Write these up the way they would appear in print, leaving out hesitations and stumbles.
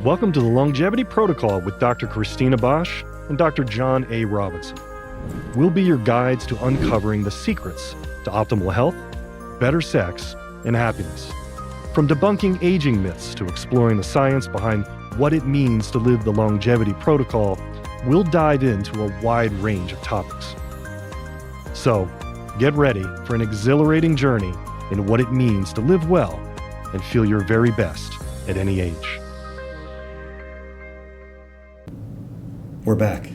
Welcome to the Longevity Protocol with Dr. Cristina Bosch and Dr. John A. Robinson. We'll be your guides to uncovering the secrets to optimal health, better sex, and happiness. From debunking aging myths to exploring the science behind what it means to live the Longevity Protocol, we'll dive into a wide range of topics. So, get ready for an exhilarating journey in what it means to live well and feel your very best at any age. We're back.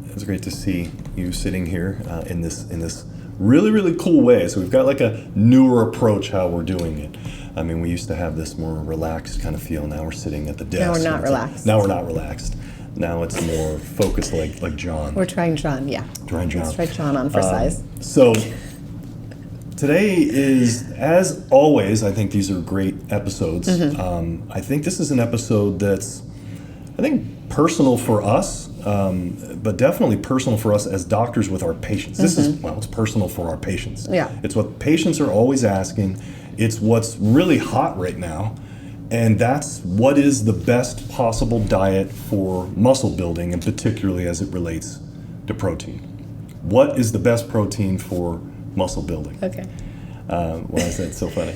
It's great to see you sitting here in this really cool way. So we've got like a newer approach how we're doing it. I mean, we used to have this more relaxed kind of feel. Now we're sitting at the desk. Now we're not relaxed. Now we're not relaxed. Now it's more focused like John. We're trying John, yeah. Trying John. Let's try John on for size. So today is, as always, I think these are great episodes. I think this is an episode that's, I think, personal for us, but definitely personal for us as doctors with our patients. This is, well, it's personal for our patients. Yeah. It's what patients are always asking. It's what's really hot right now. And that's what is the best possible diet for muscle building, and particularly as it relates to protein. What is the best protein for muscle building? Okay. Why is that so funny?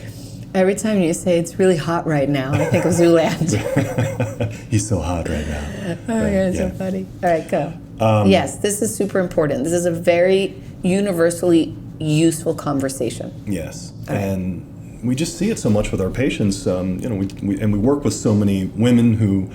Every time you say it's really hot right now, I think of Zoolander. He's so hot right now. Oh my God, it's so funny. All right, go. Yes, this is super important. This is a very universally useful conversation. Yes, and we just see it so much with our patients. We work with so many women who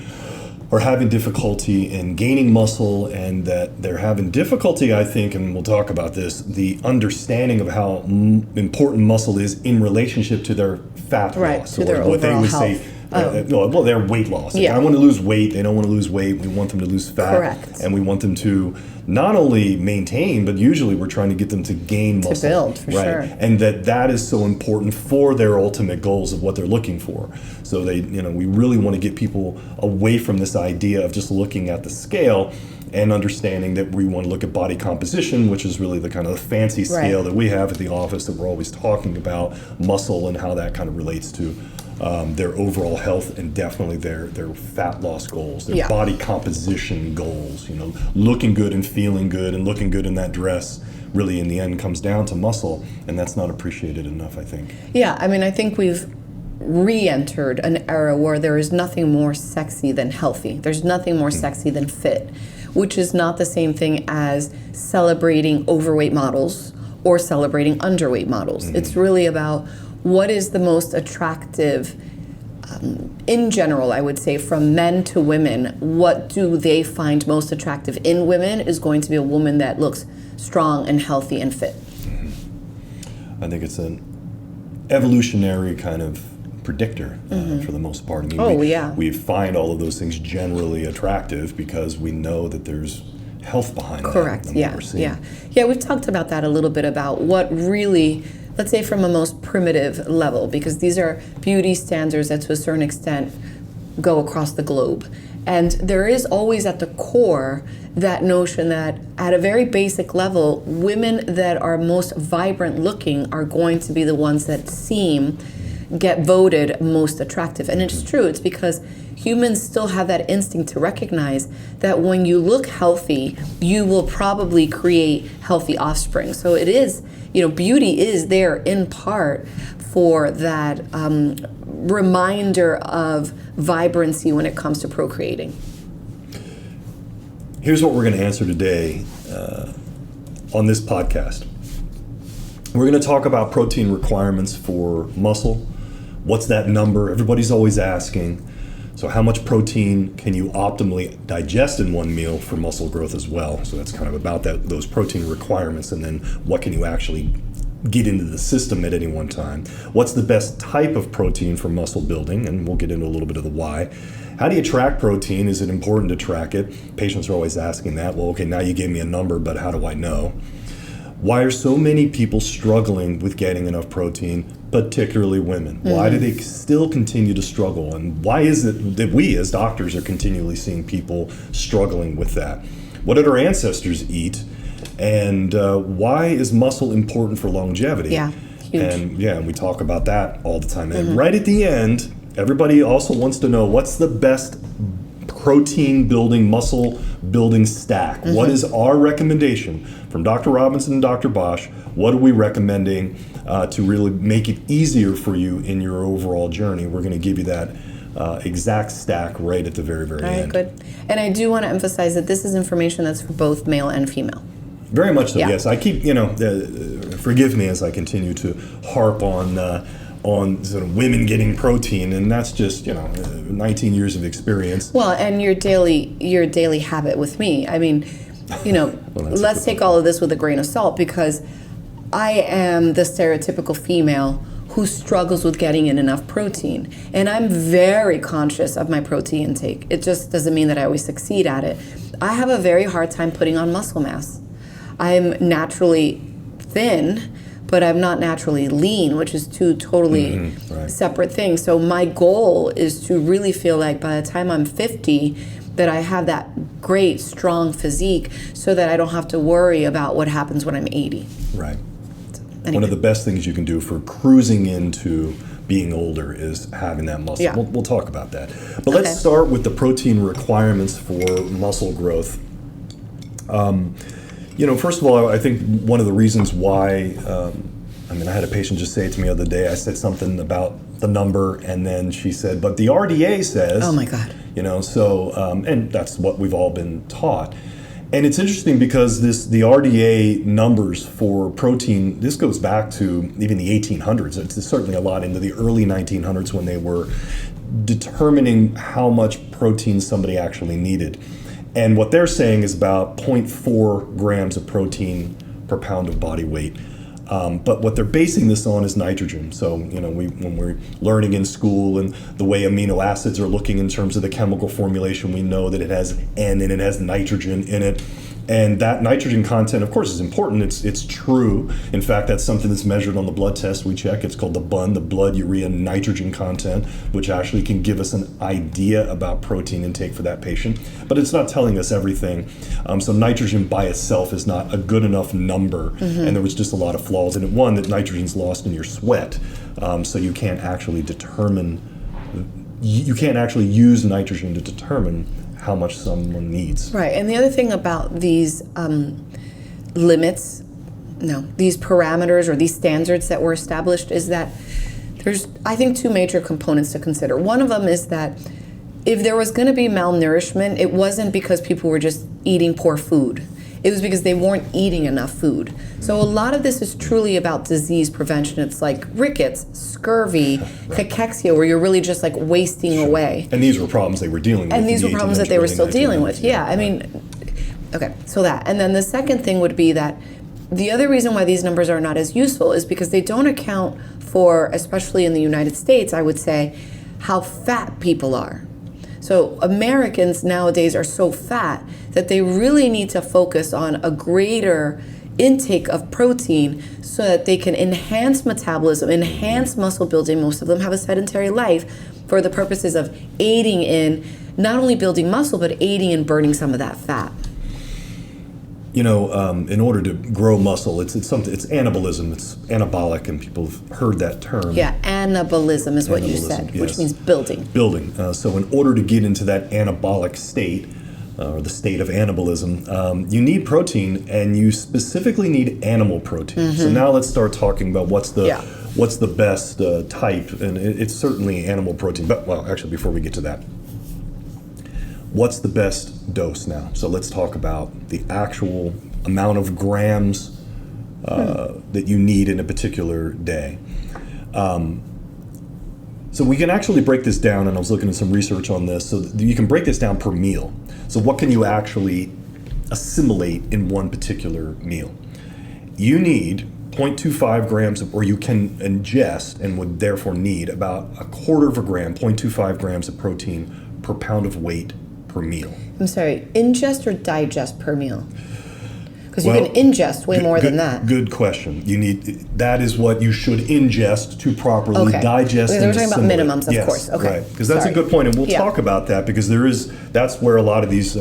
are having difficulty in gaining muscle, and that they're having difficulty, I think, and we'll talk about this, the understanding of how important muscle is in relationship to their fat loss, to their what they would overall say. health. Their weight loss. Yeah. I want to lose weight. They don't want to lose weight. We want them to lose fat. Correct. And we want them to not only maintain, but usually we're trying to get them to gain muscle. To build, for sure. And that is so important for their ultimate goals of what they're looking for. So we really want to get people away from this idea of just looking at the scale and understanding that we want to look at body composition, which is really the kind of fancy scale that we have at the office that we're always talking about, muscle and how that kind of relates to their overall health, and definitely their fat loss goals, their body composition goals. Looking good and feeling good and looking good in that dress really in the end comes down to muscle, and that's not appreciated enough, I think. Yeah, I mean, I think we've re-entered an era where there is nothing more sexy than healthy. There's nothing more sexy than fit, which is not the same thing as celebrating overweight models or celebrating underweight models. It's really about what is the most attractive, in general, I would say, from men to women. What do they find most attractive in women is going to be a woman that looks strong and healthy and fit. I think it's an evolutionary kind of predictor for the most part. I mean, we find all of those things generally attractive because we know that there's health behind that. Correct, yeah. We've talked about that a little bit, about what really, let's say from a most primitive level, because these are beauty standards that to a certain extent go across the globe. And there is always at the core that notion that at a very basic level, women that are most vibrant looking are going to be the ones that get voted most attractive. And it's true, it's because humans still have that instinct to recognize that when you look healthy, you will probably create healthy offspring. So it is, beauty is there in part for that reminder of vibrancy when it comes to procreating. Here's what we're going to answer today on this podcast. We're going to talk about protein requirements for muscle. What's that number? Everybody's always asking. So how much protein can you optimally digest in one meal for muscle growth as well? So that's kind of about those protein requirements, and then what can you actually get into the system at any one time? What's the best type of protein for muscle building? And we'll get into a little bit of the why. How do you track protein? Is it important to track it? Patients are always asking that. Well, okay, now you gave me a number, but how do I know? Why are so many people struggling with getting enough protein, particularly women? Why do they still continue to struggle? And why is it that we as doctors are continually seeing people struggling with that? What did our ancestors eat? And why is muscle important for longevity? Yeah, Huge. And yeah, we talk about that all the time. And right at the end, everybody also wants to know what's the best protein building, muscle building stack. What is our recommendation from Dr. Robinson and Dr. Bosch? What are we recommending to really make it easier for you in your overall journey? We're going to give you that exact stack right at the very, very end. Good. And I do want to emphasize that this is information that's for both male and female. Very much so, Yeah. yes. I keep, forgive me as I continue to harp on sort of women getting protein, and that's just 19 years of experience. Well, and your daily habit with me. I mean, let's take all of this with a grain of salt, because I am the stereotypical female who struggles with getting in enough protein, and I'm very conscious of my protein intake. It just doesn't mean that I always succeed at it. I have a very hard time putting on muscle mass. I'm naturally thin, but I'm not naturally lean, which is two totally separate things. So my goal is to really feel like by the time I'm 50, that I have that great, strong physique, so that I don't have to worry about what happens when I'm 80. Right. Anyway. One of the best things you can do for cruising into being older is having that muscle. Yeah. We'll talk about that. But let's start with the protein requirements for muscle growth. First of all, I think one of the reasons why, I had a patient just say it to me the other day. I said something about the number, and then she said, but the RDA says. Oh my God. And that's what we've all been taught. And it's interesting because the RDA numbers for protein, this goes back to even the 1800s. It's certainly a lot into the early 1900s when they were determining how much protein somebody actually needed. And what they're saying is about 0.4 grams of protein per pound of body weight. But what they're basing this on is nitrogen. So, when we're learning in school and the way amino acids are looking in terms of the chemical formulation, we know that it has N and it has nitrogen in it. And that nitrogen content, of course, is important. It's true. In fact, that's something that's measured on the blood test we check. It's called the BUN, the blood urea nitrogen content, which actually can give us an idea about protein intake for that patient. But it's not telling us everything. So nitrogen by itself is not a good enough number. And there was just a lot of flaws in it. One, that nitrogen's lost in your sweat. So you can't actually use nitrogen to determine how much someone needs. Right, and the other thing about these these parameters or these standards that were established is that there's, I think, two major components to consider. One of them is that if there was going to be malnourishment, it wasn't because people were just eating poor food. It was because they weren't eating enough food. So a lot of this is truly about disease prevention. It's like rickets, scurvy, cachexia, where you're really just like wasting away. And these were problems they were dealing with. And these were problems that they were still dealing with. Yeah, I mean, okay, so that. And then the second thing would be that the other reason why these numbers are not as useful is because they don't account for, especially in the United States, I would say, how fat people are. So Americans nowadays are so fat that they really need to focus on a greater intake of protein so that they can enhance metabolism, enhance muscle building. Most of them have a sedentary life for the purposes of aiding in not only building muscle, but aiding in burning some of that fat. In order to grow muscle, it's anabolism, it's anabolic, and people have heard that term. Yeah, anabolism is what you said, yes. Which means building. Building. So in order to get into that anabolic state, or the state of anabolism, you need protein, and you specifically need animal protein. So now let's start talking about what's the best type, and it's certainly animal protein. But actually, before we get to that, what's the best dose now? So let's talk about the actual amount of grams that you need in a particular day. So we can actually break this down, and I was looking at some research on this, so you can break this down per meal. So what can you actually assimilate in one particular meal? You need 0.25 grams, or you can ingest and would therefore need about a quarter of a gram, 0.25 grams of protein per pound of weight per meal. I'm sorry, ingest or digest per meal? Because you can ingest way more than that. Good question. That is what you should ingest to proproperly digest. Because we're talking about minimums, of course. Okay. Right. Because that's a good point, and we'll talk about that, because that's where a lot of these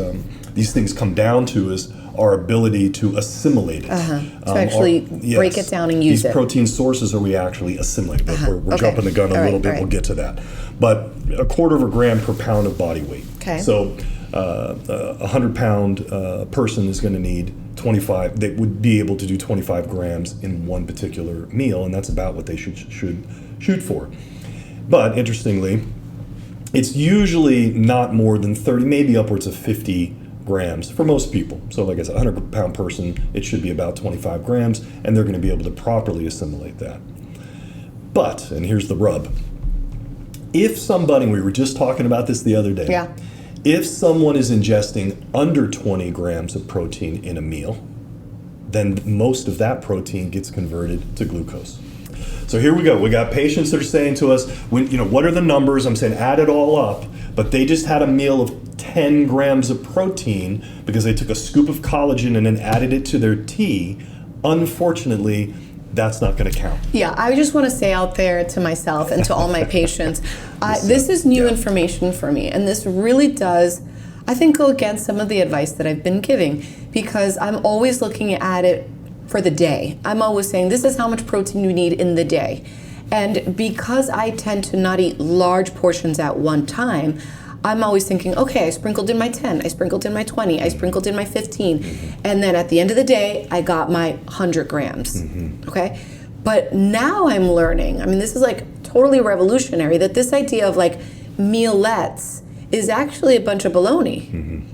things come down to is, our ability to assimilate it. To actually break it down and use These it. protein sources, are we actually assimilating? But we're Okay. jumping the gun a little bit. All right. We'll get to that. But a quarter of a gram per pound of body weight. Okay. So a 100-pound person is going to need 25. They would be able to do 25 grams in one particular meal, and that's about what they should shoot for. But interestingly, it's usually not more than 30, maybe upwards of 50 grams for most people. So like I said, a 100-pound person, it should be about 25 grams, and they're going to be able to properly assimilate that. But, and here's the rub, if somebody, we were just talking about this the other day, Yeah. if someone is ingesting under 20 grams of protein in a meal, then most of that protein gets converted to glucose. So here we go. We got patients that are saying to us, what are the numbers? I'm saying add it all up, but they just had a meal of 10 grams of protein because they took a scoop of collagen and then added it to their tea. Unfortunately, that's not going to count. Yeah, I just want to say out there to myself and to all my patients, this is new information for me, and this really does, I think, go against some of the advice that I've been giving, because I'm always looking at it for the day. I'm always saying this is how much protein you need in the day. And because I tend to not eat large portions at one time, I'm always thinking, okay, I sprinkled in my 10, I sprinkled in my 20, I sprinkled in my 15, and then at the end of the day, I got my 100 grams, okay? But now I'm learning, I mean, this is like totally revolutionary, that this idea of like mealettes is actually a bunch of baloney.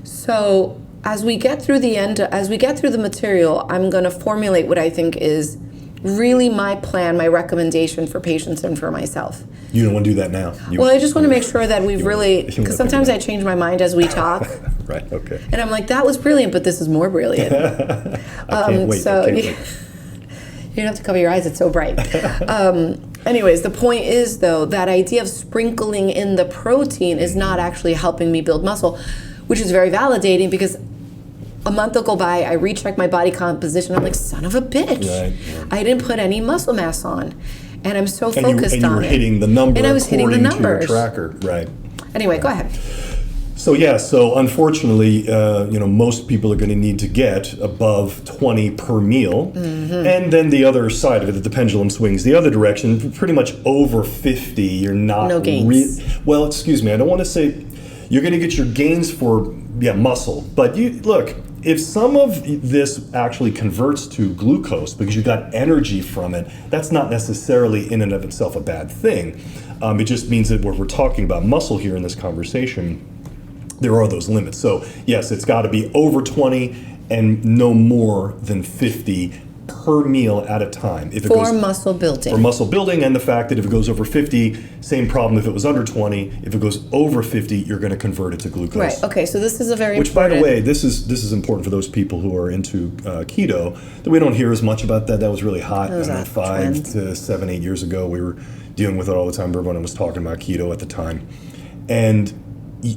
So as we get through the material, I'm gonna formulate what I think is really my plan, my recommendation for patients and for myself. You don't want to do that now? Well, I just want to make sure that we've really, because sometimes I change my mind as we talk. Right, okay. And I'm like, that was brilliant, but this is more brilliant. I can't wait. So you don't have to cover your eyes, it's so bright. Anyways, the point is, though, that idea of sprinkling in the protein is not actually helping me build muscle, which is very validating, because a month will go by, I recheck my body composition, I'm like, son of a bitch. Right, yeah. I didn't put any muscle mass on. And I'm so focused on it. And you were hitting the number and I was hitting the according to your numbers. tracker, right. Anyway, go ahead. So unfortunately, most people are going to need to get above 20 per meal. And then the other side of it, the pendulum swings the other direction, pretty much over 50, you're not... No gains. Well, excuse me, I don't want to say... You're going to get your gains for, muscle. But look, if some of this actually converts to glucose because you got energy from it, that's not necessarily in and of itself a bad thing. It just means that when we're talking about muscle here in this conversation, there are those limits. So yes, it's got to be over 20 and no more than 50 per meal at a time. If it For goes, muscle building. For muscle building, and the fact that if it goes over 50, same problem if it was under 20. If it goes over 50, you're going to convert it to glucose. Right, okay, so this is a very Which, important... by the way, this is important for those people who are into keto, that we don't hear as much about that. That was really hot. That was a 5 trend. to 7, 8 years ago. We were dealing with it all the time. Everyone was talking about keto at the time. And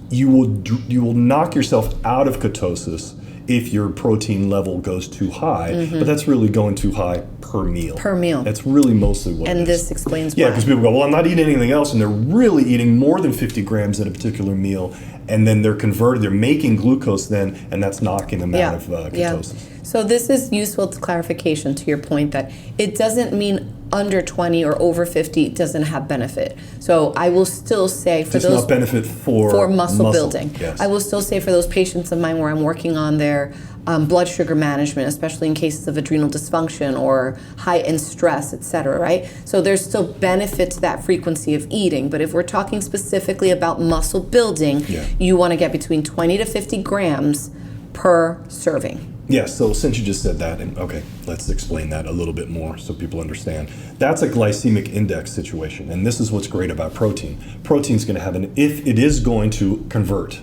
you will knock yourself out of ketosis if your protein level goes too high, but that's really going too high per meal. Per meal. That's really mostly what it is. And this explains why. Yeah, because people go, well, I'm not eating anything else, and they're really eating more than 50 grams in a particular meal, and then they're making glucose then, and that's knocking them out of ketosis. So this is useful clarification to your point that it doesn't mean under 20 or over 50 doesn't have benefit. So I will still say for Just those... not benefit for muscle building. Yes. I will still say for those patients of mine where I'm working on their blood sugar management, especially in cases of adrenal dysfunction or heightened stress, et cetera, right? So there's still benefit to that frequency of eating. But if we're talking specifically about muscle building, you want to get between 20 to 50 grams per serving. Yes, so since you just said that, and okay, let's explain that a little bit more so people understand. That's a glycemic index situation, and this is what's great about protein. Protein's going to have if it is going to convert,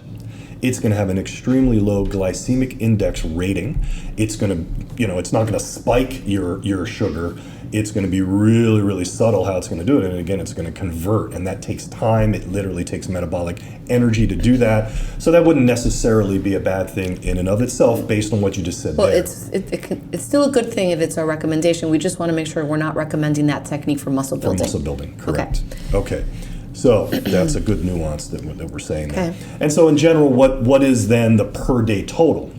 it's going to have an extremely low glycemic index rating. It's going to, it's not going to spike your sugar. It's going to be really, really subtle how it's going to do it. And again, it's going to convert, and that takes time. It literally takes metabolic energy to do that. So that wouldn't necessarily be a bad thing in and of itself based on what you just said. Well, there. it's still a good thing if it's a recommendation. We just want to make sure we're not recommending that technique for muscle building. For muscle building, correct. Okay. So that's a good nuance that we're saying there. Okay. And so in general, what is then the per day total?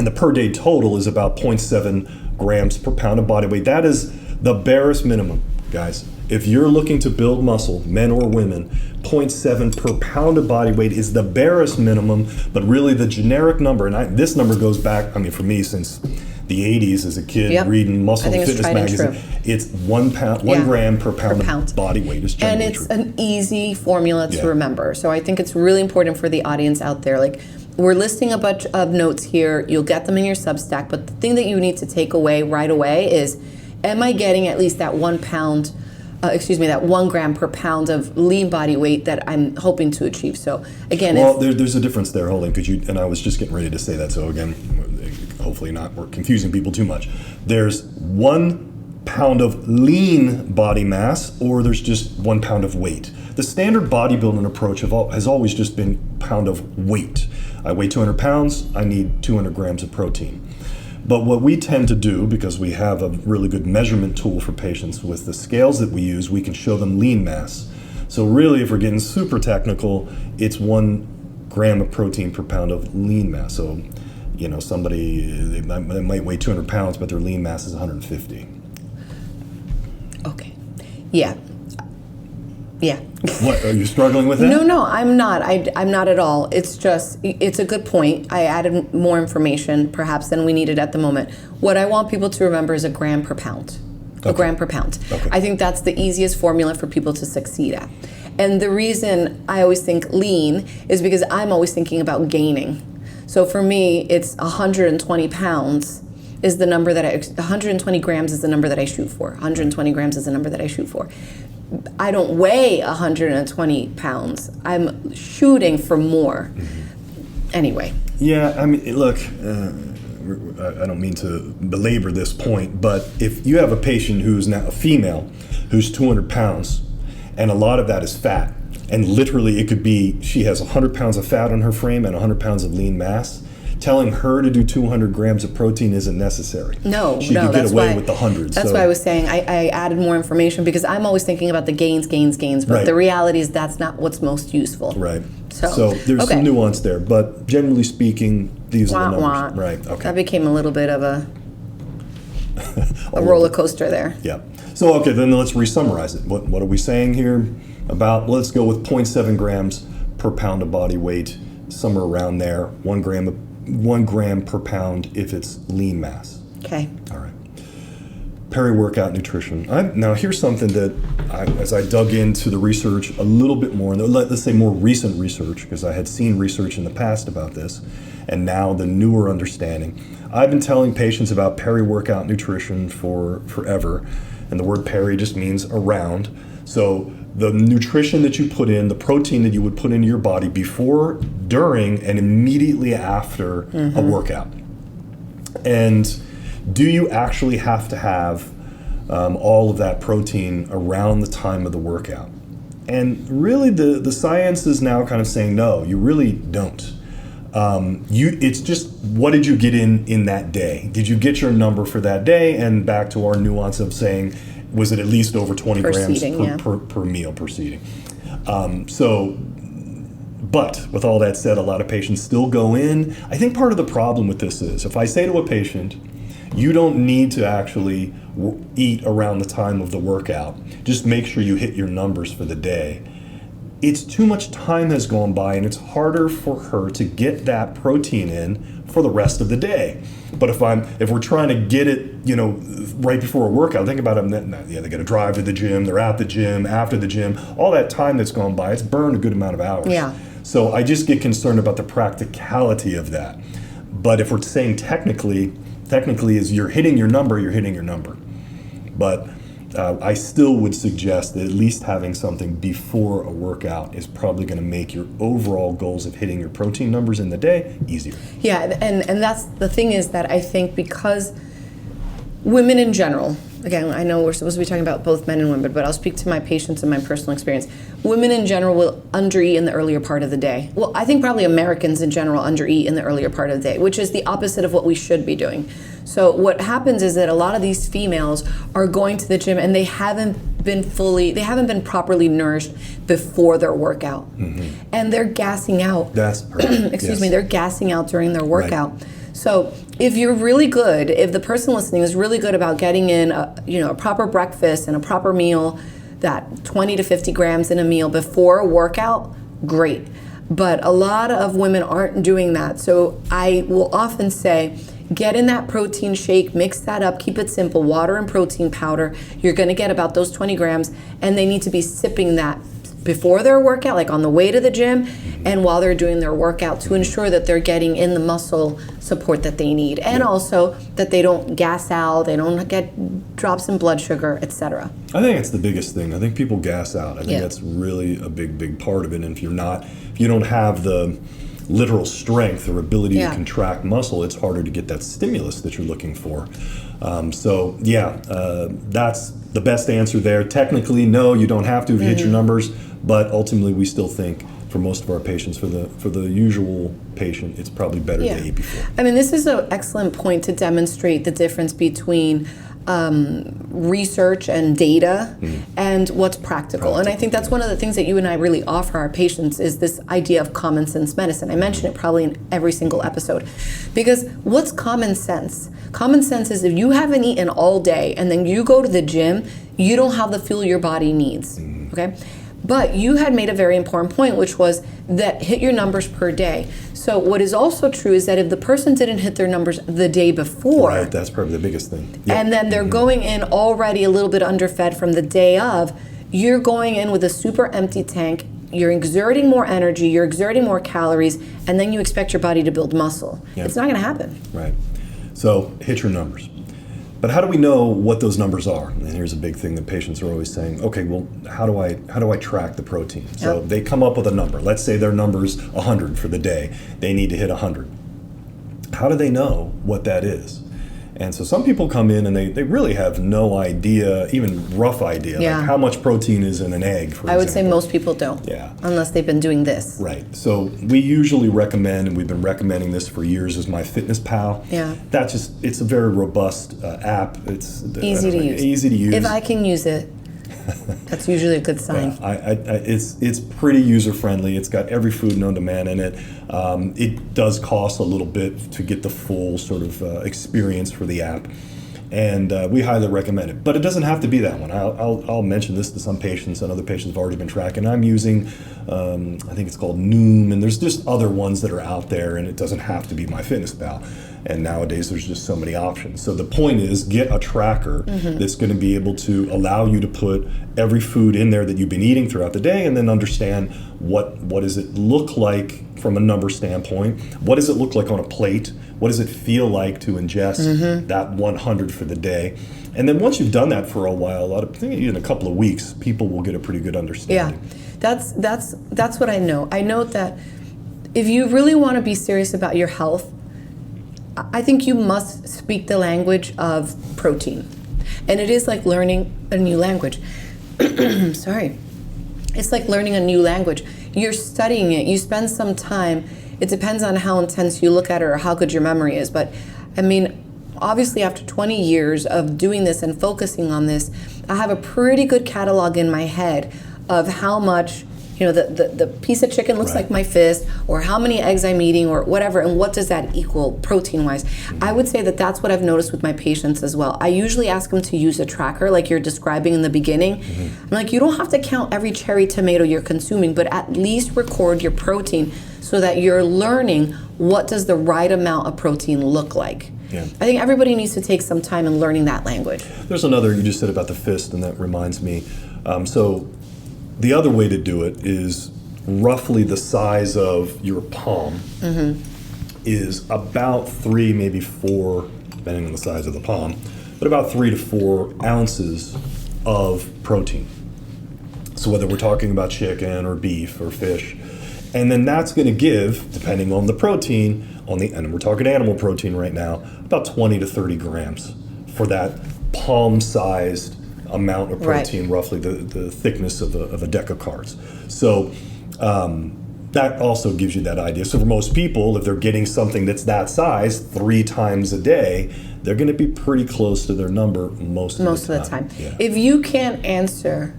And the per day total is about 0.7 grams per pound of body weight. That is the barest minimum, guys. If you're looking to build muscle, men or women, 0.7 per pound of body weight is the barest minimum, but really the generic number, and this number goes back, for me, since the 80s as a kid, reading Muscle and Fitness magazine. It's 1 gram per pound of body weight is generally And it's true. an easy formula to remember. So I think it's really important for the audience out there. Like, we're listing a bunch of notes here. You'll get them in your Substack, but the thing that you need to take away right away is, am I getting at least that 1 gram per pound of lean body weight that I'm hoping to achieve? So again, there's a difference there, holding, and I was just getting ready to say that. So again, hopefully we're confusing people too much. There's 1 pound of lean body mass, or there's just 1 pound of weight. The standard bodybuilding approach has always just been pound of weight. I weigh 200 pounds, I need 200 grams of protein. But what we tend to do, because we have a really good measurement tool for patients with the scales that we use, we can show them lean mass. So really, if we're getting super technical, it's 1 gram of protein per pound of lean mass. So, somebody, they might weigh 200 pounds, but their lean mass is 150. Okay. Yeah. What, are you struggling with that? No, I'm not. I'm not at all. It's just, it's a good point. I added more information perhaps than we needed at the moment. What I want people to remember is a gram per pound. A gram per pound. Okay. I think that's the easiest formula for people to succeed at. And the reason I always think lean is because I'm always thinking about gaining. So for me, it's 120 pounds is the number that 120 grams is the number that I shoot for. 120 grams is the number that I shoot for. I don't weigh 120 pounds. I'm shooting for more. Anyway. Yeah, look, I don't mean to belabor this point, but if you have a patient who's now a female who's 200 pounds, and a lot of that is fat, and literally it could be she has 100 pounds of fat on her frame and 100 pounds of lean mass, telling her to do 200 grams of protein isn't necessary. She could get away with the hundreds. That's why I was saying I added more information, because I'm always thinking about the gains, but the reality is that's not what's most useful. Right. So there's some nuance there, but generally speaking, these are the numbers. Right. Okay. That became a little bit of a roller coaster there. Yeah. So okay, then let's re-summarize it. What are we saying here? Let's go with 0.7 grams per pound of body weight, somewhere around there. 1 gram per pound if it's lean mass. Okay. All right. Peri-workout nutrition. Now here's something that, as I dug into the research a little bit more, let's say more recent research, because I had seen research in the past about this, and now the newer understanding. I've been telling patients about peri-workout nutrition for forever, and the word peri just means around. So the nutrition that you put in, the protein that you would put into your body before, during, and immediately after a workout. And do you actually have to have all of that protein around the time of the workout? And really the science is now kind of saying, no, you really don't. It's just, what did you get in that day? Did you get your number for that day? And back to our nuance of saying, was it at least over 20 grams per meal per seating? But with all that said, a lot of patients still go in. I think part of the problem with this is, if I say to a patient, you don't need to actually eat around the time of the workout, just make sure you hit your numbers for the day. It's too much time has gone by, and it's harder for her to get that protein in for the rest of the day. But if we're trying to get it, right before a workout, think about them. They got to drive to the gym. They're at the gym, after the gym. All that time that's gone by, it's burned a good amount of hours. Yeah. So I just get concerned about the practicality of that. But if we're saying technically is you're hitting your number, you're hitting your number. But I still would suggest that at least having something before a workout is probably going to make your overall goals of hitting your protein numbers in the day easier. Yeah, and that's the thing, is that I think because women in general, again, I know we're supposed to be talking about both men and women, but I'll speak to my patients and my personal experience. Women in general will undereat in the earlier part of the day. Well, I think probably Americans in general undereat in the earlier part of the day, which is the opposite of what we should be doing. So what happens is that a lot of these females are going to the gym and they haven't been properly nourished before their workout. And they're gassing out. That's perfect. Excuse me, they're gassing out during their workout. Right. So if you're really good, if the person listening is really good about getting in a proper breakfast and a proper meal, that 20 to 50 grams in a meal before a workout, great. But a lot of women aren't doing that. So I will often say, get in that protein shake, mix that up, keep it simple, water and protein powder. You're gonna get about those 20 grams, and they need to be sipping that before their workout, like on the way to the gym, and while they're doing their workout, to ensure that they're getting in the muscle support that they need, and also that they don't gas out, they don't get drops in blood sugar, etc. I think it's the biggest thing. I think people gas out. I think that's really a big part of it. And if you don't have the literal strength or ability to contract muscle, it's harder to get that stimulus that you're looking for. That's the best answer there. Technically, no, you don't have to hit your numbers, but ultimately we still think for most of our patients, for the usual patient, it's probably better to eat before. I mean, this is an excellent point to demonstrate the difference between research and data and what's practical. And I think that's one of the things that you and I really offer our patients is this idea of common sense medicine. I mention it probably in every single episode. Because what's common sense? Common sense is if you haven't eaten all day and then you go to the gym, you don't have the fuel your body needs, okay? But you had made a very important point, which was that hit your numbers per day. So what is also true is that if the person didn't hit their numbers the day before, right, that's probably the biggest thing. Yep. And then they're going in already a little bit underfed from the day of, you're going in with a super empty tank, you're exerting more energy, you're exerting more calories, and then you expect your body to build muscle. Yep. It's not going to happen. Right. So hit your numbers. But how do we know what those numbers are? And here's a big thing that patients are always saying, okay, well, how do I track the protein? So they come up with a number. Let's say their number's 100 for the day. They need to hit 100. How do they know what that is? And so some people come in and they really have no idea, even rough idea, like how much protein is in an egg, for example. I would say most people don't, unless they've been doing this. Right. So we usually recommend, and we've been recommending this for years, is MyFitnessPal. Yeah. It's a very robust app. It's easy to use. Easy to use. If I can use it, that's usually a good sign. It's pretty user friendly. It's got every food known to man in it. It does cost a little bit to get the full sort of experience for the app, and we highly recommend it. But it doesn't have to be that one. I'll mention this to some patients, and other patients have already been tracking. I'm using, I think it's called Noom, and there's just other ones that are out there, and it doesn't have to be MyFitnessPal. And nowadays there's just so many options. So the point is, get a tracker that's going to be able to allow you to put every food in there that you've been eating throughout the day, and then understand what does it look like from a number standpoint. What does it look like on a plate? What does it feel like to ingest that 100 for the day? And then once you've done that for a while, I think in a couple of weeks, people will get a pretty good understanding. Yeah, that's what I know. I know that if you really want to be serious about your health, I think you must speak the language of protein. And it is like learning a new language. Sorry. It's like learning a new language. You're studying it. You spend some time. It depends on how intense you look at it or how good your memory is. But, I mean, obviously after 20 years of doing this and focusing on this, I have a pretty good catalog in my head of how much the piece of chicken looks like my fist, or how many eggs I'm eating, or whatever, and what does that equal protein-wise. I would say that that's what I've noticed with my patients as well. I usually ask them to use a tracker like you're describing in the beginning. I'm like, you don't have to count every cherry tomato you're consuming, but at least record your protein so that you're learning what does the right amount of protein look like. Yeah. I think everybody needs to take some time in learning that language. There's another, you just said about the fist, and that reminds me. So the other way to do it is roughly the size of your palm is about 3, maybe 4, depending on the size of the palm, but about 3 to 4 ounces of protein. So whether we're talking about chicken or beef or fish, and then that's going to give, depending on the protein, and we're talking animal protein right now, about 20 to 30 grams for that palm-sized amount of protein, roughly the thickness of a deck of cards. So that also gives you that idea. So for most people, if they're getting something that's that size 3 times a day, they're going to be pretty close to their number most of the time. Yeah. If you can't answer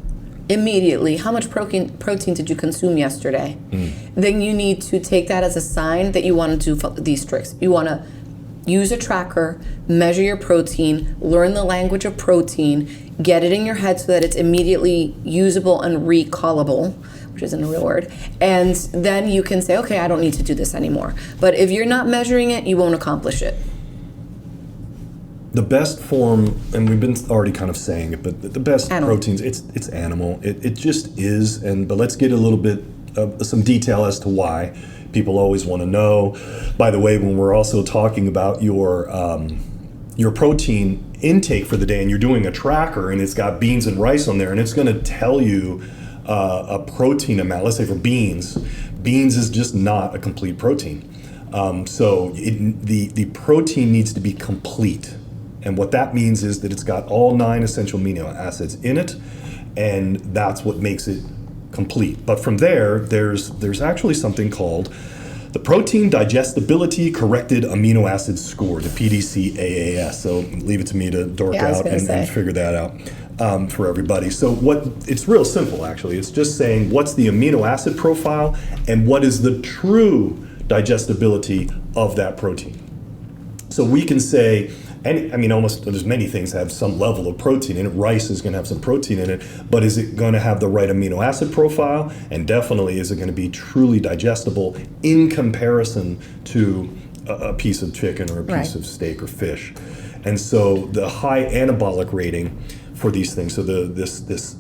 immediately how much protein did you consume yesterday, then you need to take that as a sign that you want to do these tricks. You want to use a tracker, measure your protein, learn the language of protein, get it in your head so that it's immediately usable and recallable, which isn't a real word, and then you can say, okay, I don't need to do this anymore. But if you're not measuring it, you won't accomplish it. The best form, and we've been already kind of saying it, but the best Animal. proteins, it's animal. It just is, but let's get a little bit of some detail as to why. People always want to know. By the way, when we're also talking about your protein intake for the day, and you're doing a tracker, and it's got beans and rice on there, and it's going to tell you a protein amount. Let's say for beans is just not a complete protein. So the protein needs to be complete. And what that means is that it's got all 9 essential amino acids in it, and that's what makes it complete. But from there's actually something called the Protein Digestibility Corrected Amino Acid Score, the PDCAAS. So leave it to me to dork out and figure that out for everybody. So it's real simple, actually. It's just saying what's the amino acid profile and what is the true digestibility of that protein. So we can say, and I mean, almost there's many things that have some level of protein in it. Rice is going to have some protein in it, but is it going to have the right amino acid profile? And definitely, is it going to be truly digestible in comparison to a piece of chicken or a piece of steak or fish? And so the high anabolic rating for these things, so this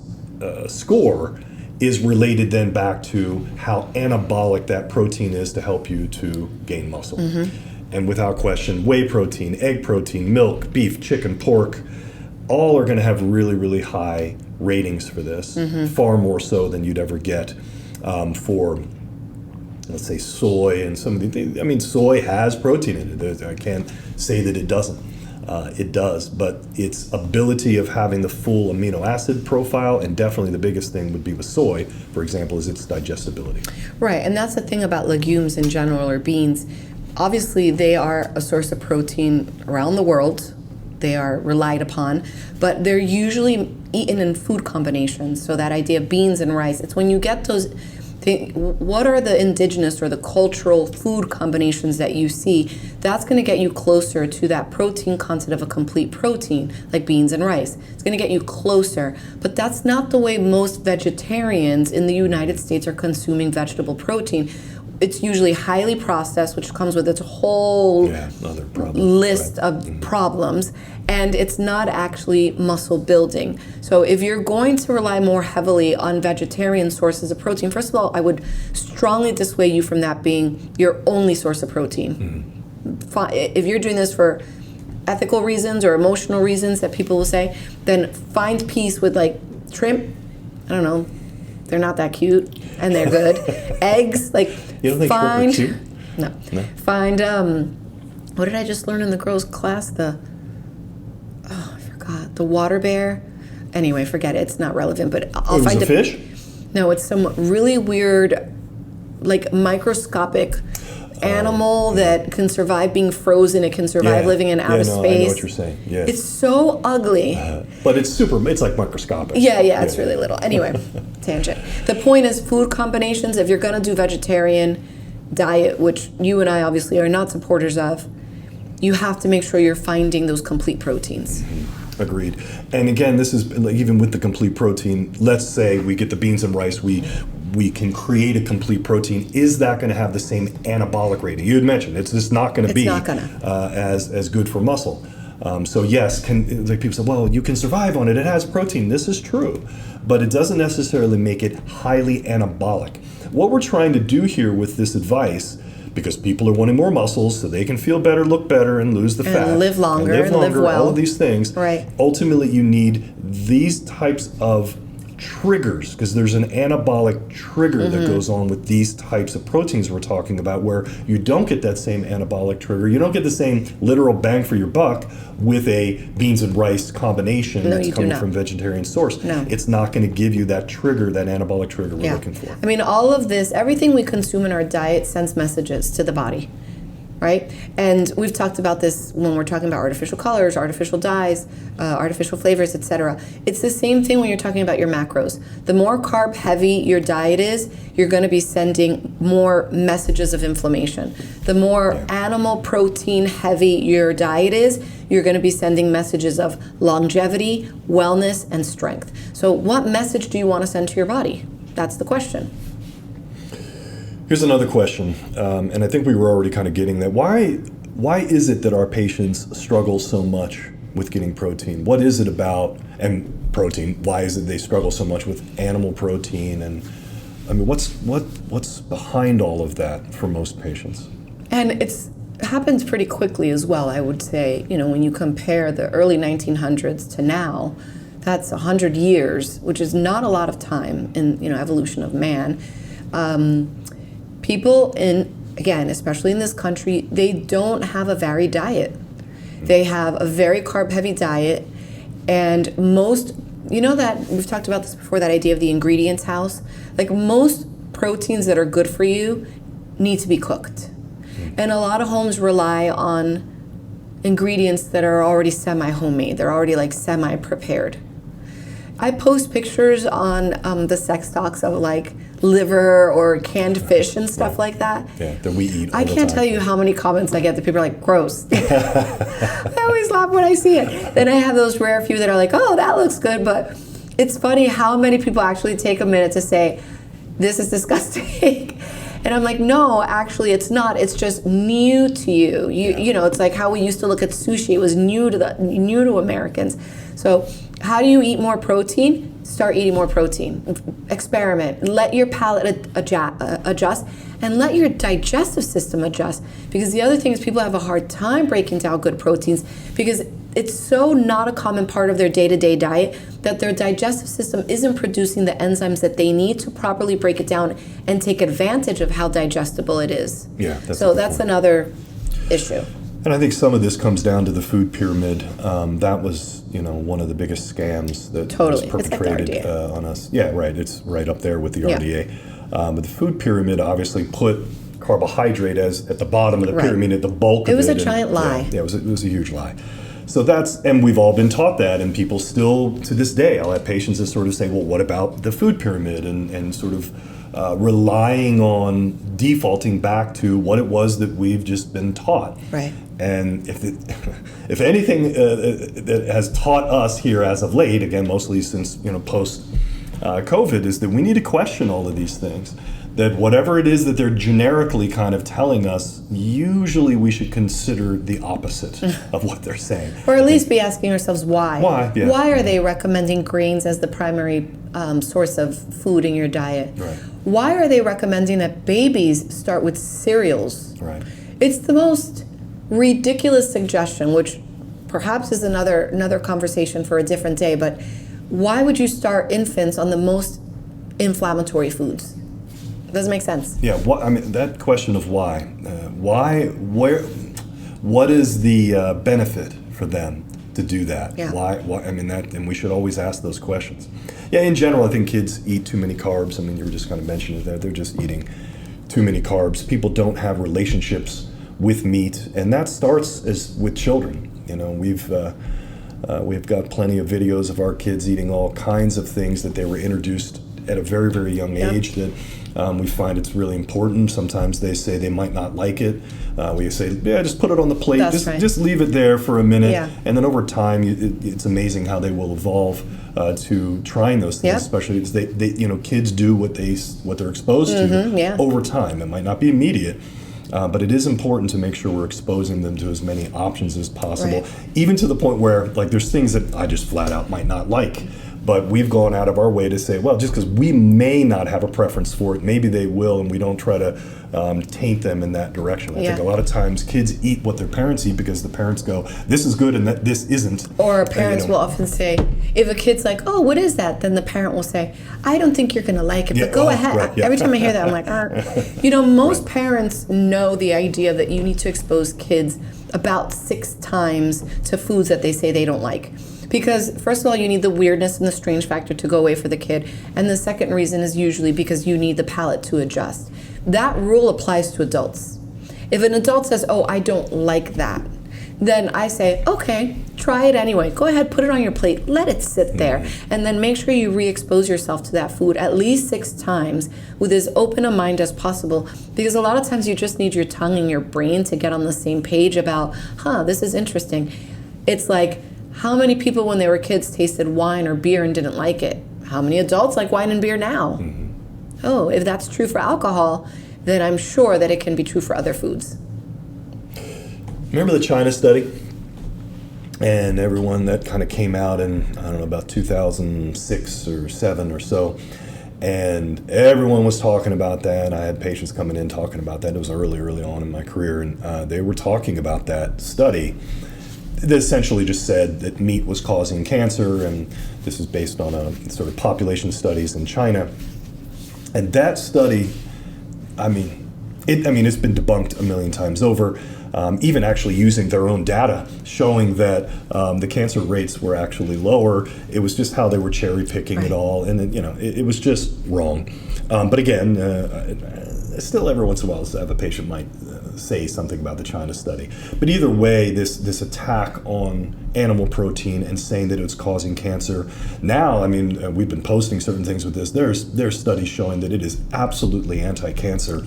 score is related then back to how anabolic that protein is to help you to gain muscle. Mm-hmm. And without question, whey protein, egg protein, milk, beef, chicken, pork, all are going to have really, really high ratings for this, far more so than you'd ever get for, let's say, soy and some of the things. I mean, soy has protein in it. I can't say that it doesn't. It does, but its ability of having the full amino acid profile, and definitely the biggest thing would be with soy, for example, is its digestibility. Right, and that's the thing about legumes in general, or beans. Obviously, they are a source of protein around the world. They are relied upon, but they're usually eaten in food combinations. So that idea of beans and rice, it's when you get those, what are the indigenous or the cultural food combinations that you see, that's going to get you closer to that protein content of a complete protein, like beans and rice. It's going to get you closer, but that's not the way most vegetarians in the United States are consuming vegetable protein. It's usually highly processed, which comes with its whole list of problems, and it's not actually muscle building. So if you're going to rely more heavily on vegetarian sources of protein, first of all, I would strongly dissuade you from that being your only source of protein. If you're doing this for ethical reasons or emotional reasons that people will say, then find peace with like shrimp. I don't know. They're not that cute, and they're good. Eggs, like, you don't think find... shrimp are cute? No. Find, what did I just learn in the girls' class? I forgot. The water bear. Anyway, forget it. It's not relevant, but I'll find a fish? No, it's some really weird, like, microscopic animal that can survive being frozen. It can survive living in outer space. I know what you're saying. Yes. It's so ugly. But it's like microscopic. Yeah, it's really little. Anyway, tangent. The point is food combinations. If you're going to do vegetarian diet, which you and I obviously are not supporters of, you have to make sure you're finding those complete proteins. Mm-hmm. Agreed. And again, this is like, even with the complete protein, let's say we get the beans and rice, we can create a complete protein. Is that going to have the same anabolic rating? You had mentioned it's just not going to be as good for muscle. So yes, like people say, well, you can survive on it. It has protein. This is true, but it doesn't necessarily make it highly anabolic. What we're trying to do here with this advice, because people are wanting more muscles so they can feel better, look better, and lose the fat. And live longer, and live well. All of these things. Right. Ultimately, you need these types of triggers, because there's an anabolic trigger that goes on with these types of proteins we're talking about, where you don't get that same anabolic trigger. You don't get the same literal bang for your buck with a beans and rice combination that's coming from vegetarian source. No. It's not going to give you that trigger, that anabolic trigger we're looking for. I mean, all of this, everything we consume in our diet sends messages to the body. right? And we've talked about this when we're talking about artificial colors, artificial dyes, artificial flavors, etc. It's the same thing when you're talking about your macros. The more carb heavy your diet is, you're going to be sending more messages of inflammation. The more animal protein heavy your diet is, you're going to be sending messages of longevity, wellness, and strength. So what message do you want to send to your body? That's the question. Here's another question, and I think we were already kind of getting that. Why is it that our patients struggle so much with getting protein? What is it about, and protein, why is it they struggle so much with animal protein? And I mean, what's behind all of that for most patients? And it happens pretty quickly as well, I would say. You know, when you compare the early 1900s to now, that's 100 years, which is not a lot of time in, evolution of man. People again, especially in this country, they don't have a varied diet. They have a very carb-heavy diet, and most, that we've talked about this before, that idea of the ingredients house. Like most proteins that are good for you need to be cooked. And a lot of homes rely on ingredients that are already semi-homemade. They're already like semi-prepared. I post pictures on the sex talks of like liver or canned fish and stuff like that. Yeah, that we eat all I the can't time. tell you how many comments I get that people are like, gross. I always laugh when I see it. Then I have those rare few that are like, oh, that looks good. But it's funny how many people actually take a minute to say, this is disgusting. And I'm like, no, actually it's not. It's just new to you. You know, it's like how we used to look at sushi. It was new to Americans. So how do you eat more protein? Start eating more protein. Experiment. Let your palate adjust, and let your digestive system adjust. Because the other thing is people have a hard time breaking down good proteins because it's so not a common part of their day-to-day diet that their digestive system isn't producing the enzymes that they need to properly break it down and take advantage of how digestible it is. Yeah, that's another issue. And I think some of this comes down to the food pyramid. That was, one of the biggest scams that was perpetrated like on us. Yeah, right. It's right up there with the RDA. But the food pyramid obviously put carbohydrate as at the bottom of the pyramid, at the bulk of it. It was a giant lie. Yeah, it was a huge lie. So and we've all been taught that, and people still, to this day, I'll have patients that sort of say, well, what about the food pyramid? And sort of relying on defaulting back to what it was that we've just been taught. Right. And if anything that has taught us here as of late, again, mostly since post COVID, is that we need to question all of these things. That whatever it is that they're generically kind of telling us, usually we should consider the opposite of what they're saying. Or at least be asking ourselves why. Why? Yeah. Why are they recommending grains as the primary source of food in your diet? Right. Why are they recommending that babies start with cereals? Right. It's the most ridiculous suggestion, which perhaps is another conversation for a different day, but why would you start infants on the most inflammatory foods? Doesn't make sense. Yeah, that question of why, what is the benefit for them to do that? Yeah. Why? And we should always ask those questions. Yeah, in general, I think kids eat too many carbs. I mean, you were just kind of mentioning it there. They're just eating too many carbs. People don't have relationships with meat, and that starts with children. We've got plenty of videos of our kids eating all kinds of things that they were introduced at a very, very young age that we find it's really important. Sometimes they say they might not like it. We say, just put it on the plate. Just leave it there for a minute. Yeah. And then over time, it's amazing how they will evolve to trying those things, especially as they kids do what they're exposed to over time. It might not be immediate. But it is important to make sure we're exposing them to as many options as possible, even to the point where there's things that I just flat out might not like. But we've gone out of our way to say, well, just because we may not have a preference for it, maybe they will, and we don't try to taint them in that direction. I think a lot of times kids eat what their parents eat because the parents go, this is good and this isn't. Or parents will often say, if a kid's like, oh, what is that? Then the parent will say, I don't think you're going to like it, but go ahead. Right, Every time I hear that, I'm like, most parents know the idea that you need to expose kids about 6 times to foods that they say they don't like. Because first of all, you need the weirdness and the strange factor to go away for the kid. And the second reason is usually because you need the palate to adjust. That rule applies to adults. If an adult says, oh, I don't like that, then I say, okay, try it anyway. Go ahead, put it on your plate, let it sit there, and then make sure you re-expose yourself to that food at least 6 times with as open a mind as possible, because a lot of times you just need your tongue and your brain to get on the same page about, this is interesting. It's like, how many people when they were kids tasted wine or beer and didn't like it? How many adults like wine and beer now? Oh, if that's true for alcohol, then I'm sure that it can be true for other foods. Remember the China study? And everyone that kind of came out in, I don't know, about 2006 or 7 or so. And everyone was talking about that. I had patients coming in talking about that. It was early on in my career. And they were talking about that study that essentially just said that meat was causing cancer. And this is based on a sort of population studies in China. And that study, it's been debunked a million times over. Even actually using their own data, showing that the cancer rates were actually lower. It was just how they were cherry picking it all, and it was just wrong. But again, still every once in a while, a patient might say something about the China study. But either way, this attack on animal protein and saying that it's causing cancer. Now, we've been posting certain things with this. There's studies showing that it is absolutely anti-cancer.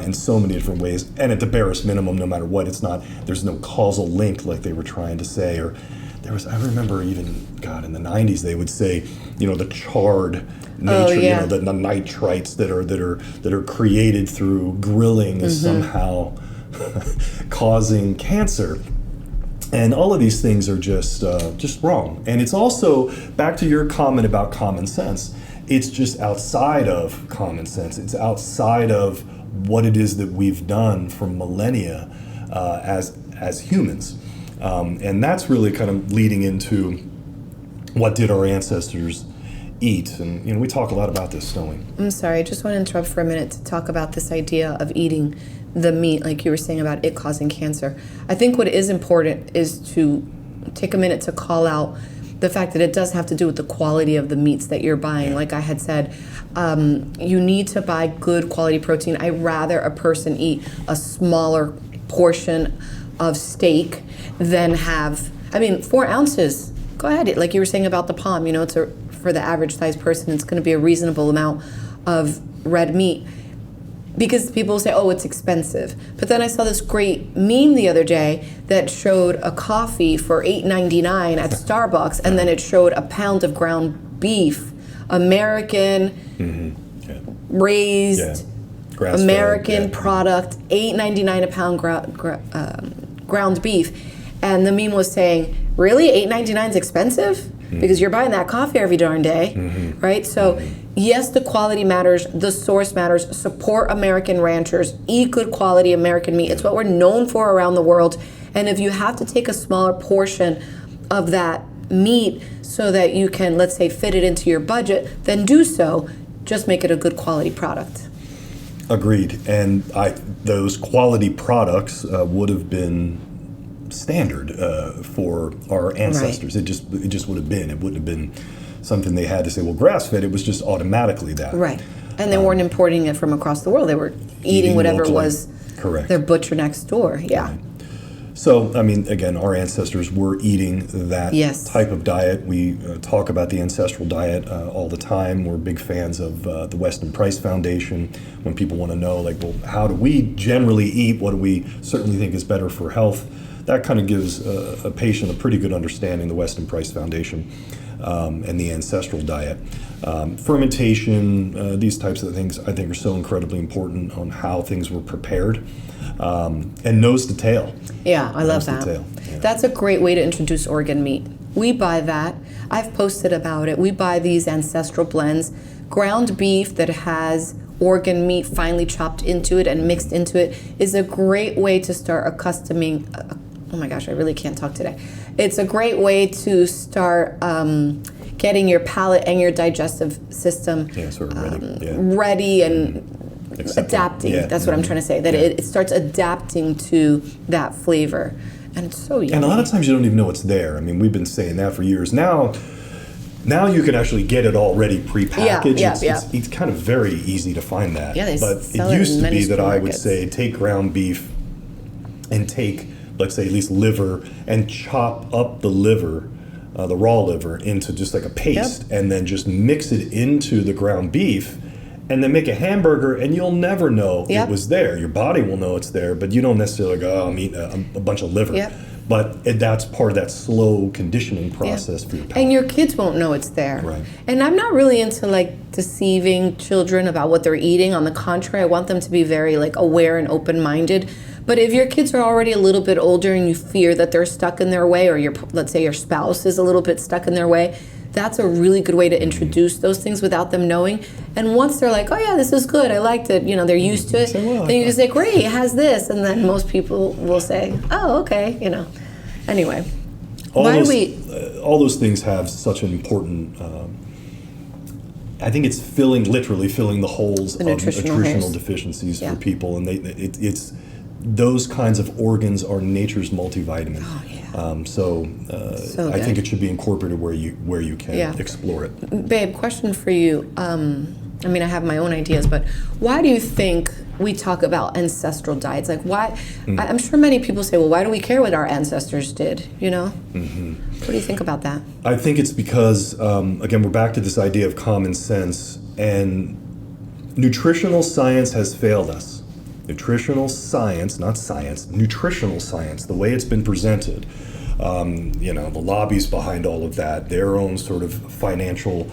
In so many different ways, and at the barest minimum, no matter what, there's no causal link like they were trying to say. Or I remember even, in the 90s, they would say, the charred nature, the nitrites that are created through grilling is somehow causing cancer. And all of these things are just wrong. And it's also, back to your comment about common sense, it's just outside of common sense. It's outside of what it is that we've done for millennia as humans. And that's really kind of leading into what did our ancestors eat. And we talk a lot about this, don't we? I'm sorry, I just want to interrupt for a minute to talk about this idea of eating the meat, like you were saying about it causing cancer. I think what is important is to take a minute to call out the fact that it does have to do with the quality of the meats that you're buying. Like I had said, you need to buy good quality protein. I'd rather a person eat a smaller portion of steak than have, 4 ounces. Go ahead, like you were saying about the palm, for the average size person, it's going to be a reasonable amount of red meat. Because people say, oh, it's expensive. But then I saw this great meme the other day that showed a coffee for $8.99 at Starbucks, and then it showed a pound of ground beef, American, raised, American product, $8.99 a pound ground beef. And the meme was saying, really, $8.99 is expensive? Because you're buying that coffee every darn day, right? So yes, the quality matters, the source matters. Support American ranchers, eat good quality American meat. It's what we're known for around the world. And if you have to take a smaller portion of that meat so that you can, let's say, fit it into your budget, then do so. Just make it a good quality product. Agreed. And those quality products would have been standard for our ancestors. Right. It just would have been. It wouldn't have been something they had to say, well, grass-fed, it was just automatically that. Right. And they weren't importing it from across the world. They were eating whatever locally. Was correct. Their butcher next door. Yeah. Right. So, again, our ancestors were eating that type of diet. We talk about the ancestral diet all the time. We're big fans of the Weston Price Foundation. When people want to know, how do we generally eat? What do we certainly think is better for health? That kind of gives a patient a pretty good understanding, the Weston Price Foundation and the ancestral diet. Fermentation, these types of things I think are so incredibly important on how things were prepared. And nose to tail. Yeah, I love that. Tail. Yeah. That's a great way to introduce organ meat. We buy that. I've posted about it. We buy these ancestral blends. Ground beef that has organ meat finely chopped into it and mixed into it is a great way to start accustoming. Oh my gosh, I really can't talk today. It's a great way to start getting your palate and your digestive system ready and adapting. Yeah. That's what I'm trying to say. That it starts adapting to that flavor, and it's so yummy. And a lot of times you don't even know it's there. We've been saying that for years. Now you can actually get it already prepackaged. Yeah. It's kind of very easy to find that. Yeah, but it used to be that I would say take ground beef, and take, let's say, at least liver, and chop up the liver, the raw liver, into just like a paste, and then just mix it into the ground beef, and then make a hamburger, and you'll never know it was there. Your body will know it's there, but you don't necessarily go, oh, I'm eating a bunch of liver. But that's part of that slow conditioning process for your palate. And your kids won't know it's there. Right. And I'm not really into like deceiving children about what they're eating. On the contrary, I want them to be very like aware and open-minded. But if your kids are already a little bit older and you fear that they're stuck in their way, or let's say your spouse is a little bit stuck in their way, that's a really good way to introduce those things without them knowing. And once they're like, oh yeah, this is good, I liked it, they're used to it, then you can say, great, it has this. And then most people will say, oh, okay, Anyway, all those things have such an important, I think it's literally filling the holes of nutritional deficiencies for people. And it's those kinds of organs are nature's multivitamin. Oh, yeah. So I think it should be incorporated where you can explore it. Babe, question for you. I have my own ideas, but why do you think we talk about ancestral diets? Like, why? I'm sure many people say, well, why do we care what our ancestors did? Mm-hmm. What do you think about that? I think it's because, again, we're back to this idea of common sense, and nutritional science has failed us. Nutritional science, not science, nutritional science, the way it's been presented, the lobbies behind all of that, their own sort of financial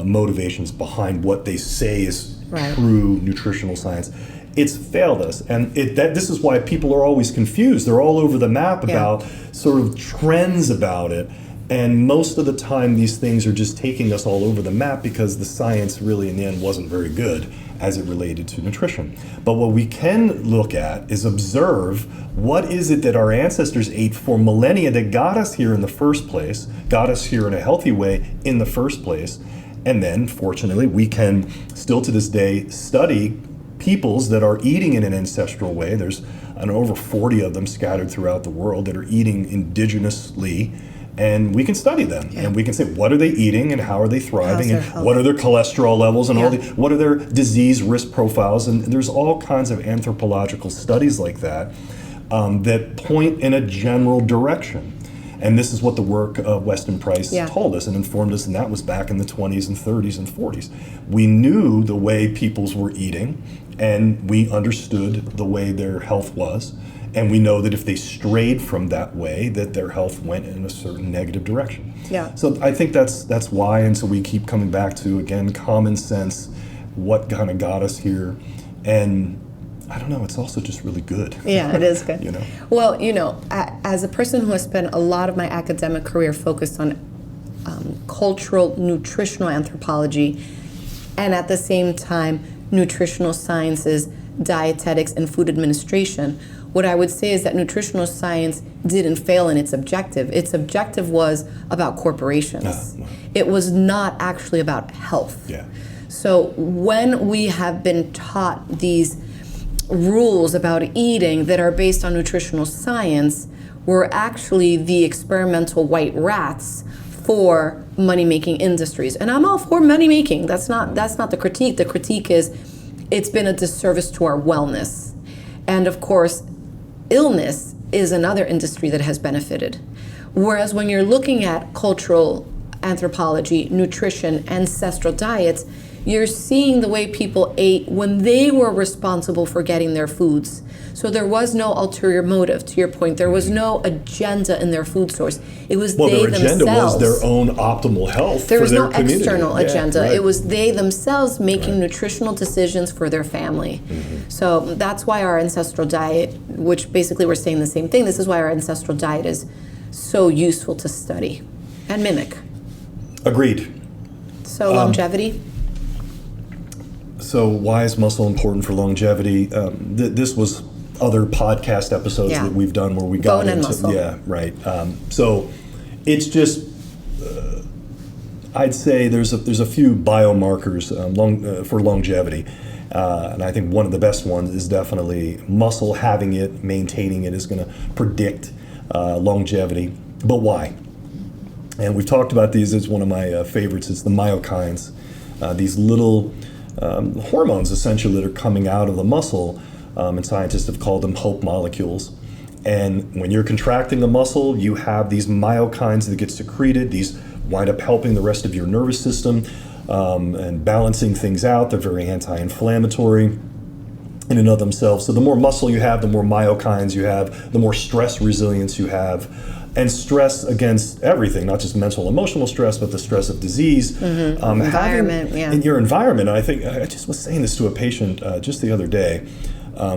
motivations behind what they say is true nutritional science. It's failed us, and this is why people are always confused. They're all over the map about sort of trends about it, and most of the time these things are just taking us all over the map because the science really in the end wasn't very good as it related to nutrition. But what we can look at is observe what is it that our ancestors ate for millennia that got us here in the first place, got us here in a healthy way in the first place. And then, fortunately, we can still to this day study peoples that are eating in an ancestral way. There's over 40 of them scattered throughout the world that are eating indigenously. And we can study them, and we can say, what are they eating, and how are they thriving, and what are their cholesterol levels, and what are their disease risk profiles, and there's all kinds of anthropological studies like that that point in a general direction. And this is what the work of Weston Price told us and informed us, and that was back in the 20s and 30s and 40s. We knew the way peoples were eating, and we understood the way their health was. And we know that if they strayed from that way, that their health went in a certain negative direction. So I think that's why, and so we keep coming back to, again, common sense, what kind of got us here. And I don't know, it's also just really good. Yeah, it is good. Well, as a person who has spent a lot of my academic career focused on cultural nutritional anthropology, and at the same time, nutritional sciences, dietetics, and food administration, what I would say is that nutritional science didn't fail in its objective. Its objective was about corporations. It was not actually about health. So when we have been taught these rules about eating that are based on nutritional science, we're actually the experimental white rats for money-making industries. And I'm all for money-making. That's not the critique. The critique is it's been a disservice to our wellness. And of course, illness is another industry that has benefited. Whereas when you're looking at cultural anthropology, nutrition, ancestral diets, you're seeing the way people ate when they were responsible for getting their foods. So there was no ulterior motive, to your point. There was no agenda in their food source. It was they themselves. Their agenda was their own optimal health there for their was community. no external agenda. It was they themselves making nutritional decisions for their family. So that's why our ancestral diet, which basically we're saying the same thing, this is why our ancestral diet is so useful to study and mimic. Agreed. So longevity? So why is muscle important for longevity? This was other podcast episodes that we've done where we got bone and into muscle. So it's just I'd say there's a few biomarkers for longevity, and I think one of the best ones is definitely muscle. Having it, maintaining it, is going to predict longevity. But why? And we've talked about these. It's one of my favorites. It's the myokines, these little hormones essentially that are coming out of the muscle and scientists have called them hope molecules. And when you're contracting a muscle, you have these myokines that get secreted. These wind up helping the rest of your nervous system and balancing things out. They're very anti-inflammatory in and of themselves. So the more muscle you have, the more myokines you have, the more stress resilience you have. And stress against everything, not just mental, emotional stress, but the stress of disease. Environment, in your environment. And I think I just was saying this to a patient just the other day.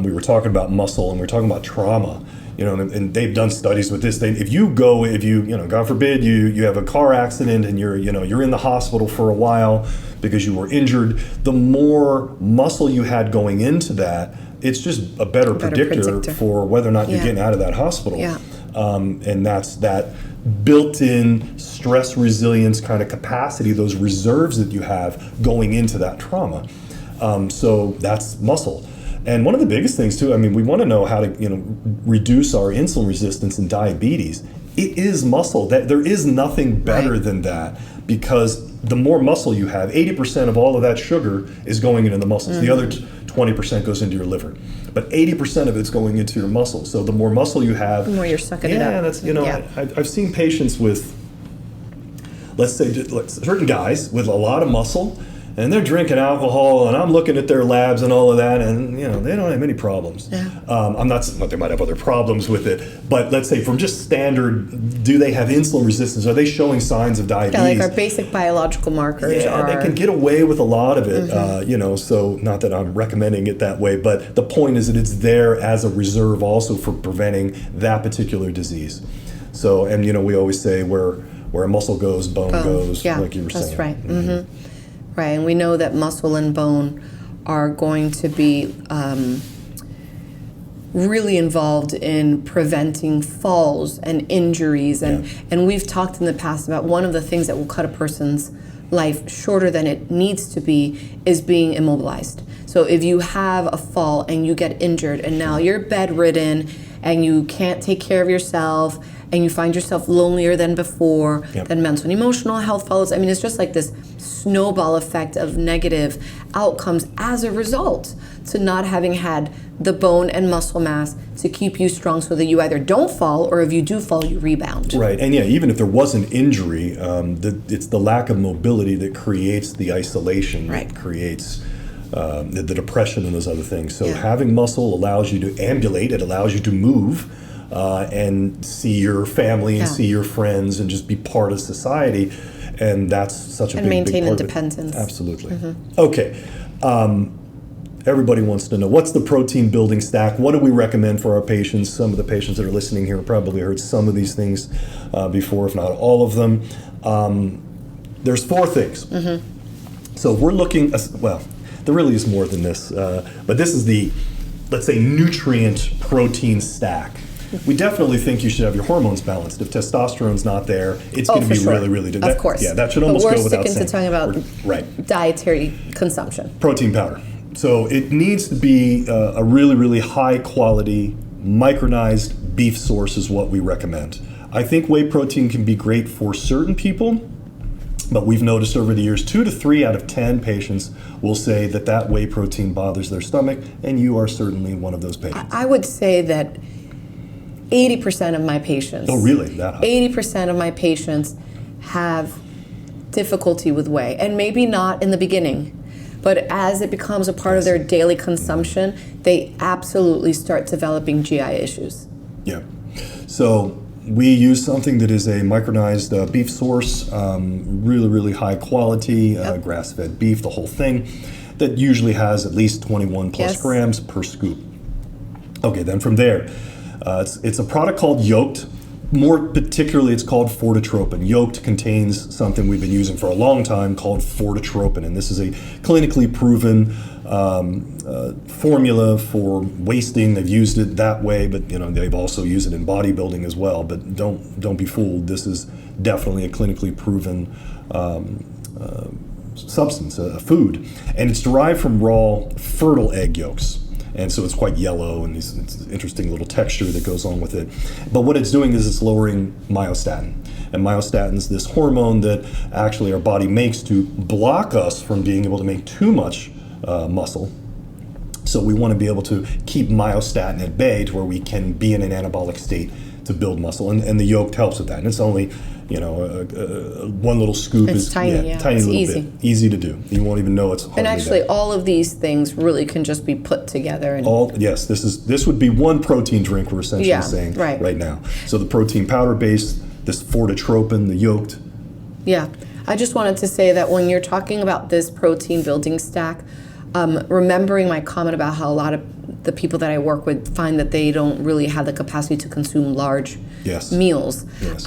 We were talking about muscle and we were talking about trauma. And they've done studies with this. If you God forbid, you have a car accident and you're in the hospital for a while because you were injured, the more muscle you had going into that, it's just a better predictor for whether or not you're getting out of that hospital. Yeah. And that's that built-in stress resilience kind of capacity, those reserves that you have going into that trauma. So that's muscle. And one of the biggest things too, we want to know how to reduce our insulin resistance and diabetes. It is muscle. There is nothing better than that, because the more muscle you have, 80% of all of that sugar is going into the muscles. The other 20% goes into your liver, but 80% of it's going into your muscles. So the more muscle you have, the more you're sucking it up. Yeah, that's I've seen patients with, let's say, certain guys with a lot of muscle, and they're drinking alcohol, and I'm looking at their labs and all of that, and they don't have any problems. Yeah. I'm not saying they might have other problems with it, but let's say from just standard, do they have insulin resistance? Are they showing signs of diabetes? Yeah, like our basic biological markers are. They can get away with a lot of it, so not that I'm recommending it that way, but the point is that it's there as a reserve also for preventing that particular disease. So, and we always say where a muscle goes, bone goes, like you were saying. That's right. Mm-hmm. Right, and we know that muscle and bone are going to be really involved in preventing falls and injuries. And we've talked in the past about one of the things that will cut a person's life shorter than it needs to be is being immobilized. So if you have a fall and you get injured and now you're bedridden and you can't take care of yourself and you find yourself lonelier than before, then mental and emotional health follows. It's just like this snowball effect of negative outcomes as a result to not having had the bone and muscle mass to keep you strong so that you either don't fall, or if you do fall, you rebound. Right, and even if there was an injury, it's the lack of mobility that creates the isolation, that creates the depression and those other things. So having muscle allows you to ambulate, it allows you to move, and see your family and see your friends and just be part of society, and that's such a big part maintain of independence. It. Absolutely. Okay. Everybody wants to know, what's the protein building stack? What do we recommend for our patients? Some of the patients that are listening here probably heard some of these things before, if not all of them. There's 4 things. So we're looking, there really is more than this, but this is the, let's say, nutrient protein stack. We definitely think you should have your hormones balanced. If testosterone's not there, it's going to be really, really Of course. Yeah, that should almost go without saying. But we're sticking to talking about dietary consumption. Protein powder. So it needs to be a really, really high quality, micronized beef source is what we recommend. I think whey protein can be great for certain people, but we've noticed over the years 2 to 3 out of 10 patients will say that whey protein bothers their stomach, and you are certainly one of those patients. I would say that 80% of my patients. Oh, really? That high? 80% of my patients have difficulty with whey, and maybe not in the beginning, but as it becomes a part of their daily consumption, they absolutely start developing GI issues. Yeah. So we use something that is a micronized beef source, really, really high quality, grass-fed beef, the whole thing, that usually has at least 21 plus grams per scoop. Okay, then from there, it's a product called Yoked. More particularly, it's called Fortitropin. Yoked contains something we've been using for a long time called Fortitropin, and this is a clinically proven formula for wasting. They've used it that way, but they've also used it in bodybuilding as well. But don't be fooled. This is definitely a clinically proven substance, a food, and it's derived from raw fertile egg yolks. And so it's quite yellow, and it's an interesting little texture that goes on with it. But what it's doing is it's lowering myostatin. And myostatin is this hormone that actually our body makes to block us from being able to make too much muscle. So we want to be able to keep myostatin at bay to where we can be in an anabolic state to build muscle, and the yolk helps with that. And it's only, one little scoop it's is tiny, tiny it's little easy. bit, easy to do. You won't even know it's hardly And actually, there. all of these things really can just be put together. And Yes, this would be one protein drink we're essentially saying right now. So the protein powder base, this fortitropin, the yolked. Yeah, I just wanted to say that when you're talking about this protein building stack, remembering my comment about how a lot of the people that I work with find that they don't really have the capacity to consume large meals. Yes.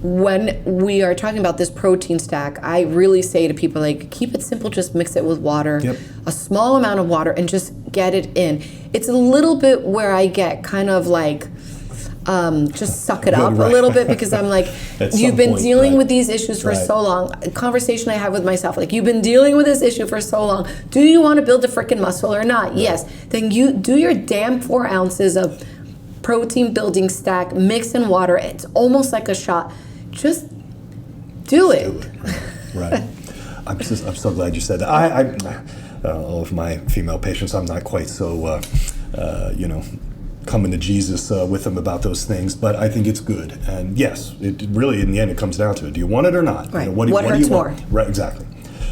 When we are talking about this protein stack, I really say to people, like, keep it simple, just mix it with water, a small amount of water, and just get it in. It's a little bit where I get kind of like, just suck it up a little bit, because I'm like, you've been dealing with these issues for so long. A conversation I have with myself, like, you've been dealing with this issue for so long. Do you want to build a freaking muscle or not? Yes. Then you do your damn 4 ounces of protein building stack, mix in water. It's almost like a shot. Just do it. Right. I'm so glad you said that. All of my female patients, I'm not quite so, coming to Jesus with them about those things, but I think it's good. And yes, it really, in the end, it comes down to it. Do you want it or not? Right. What hurts do you more? want? Right, exactly.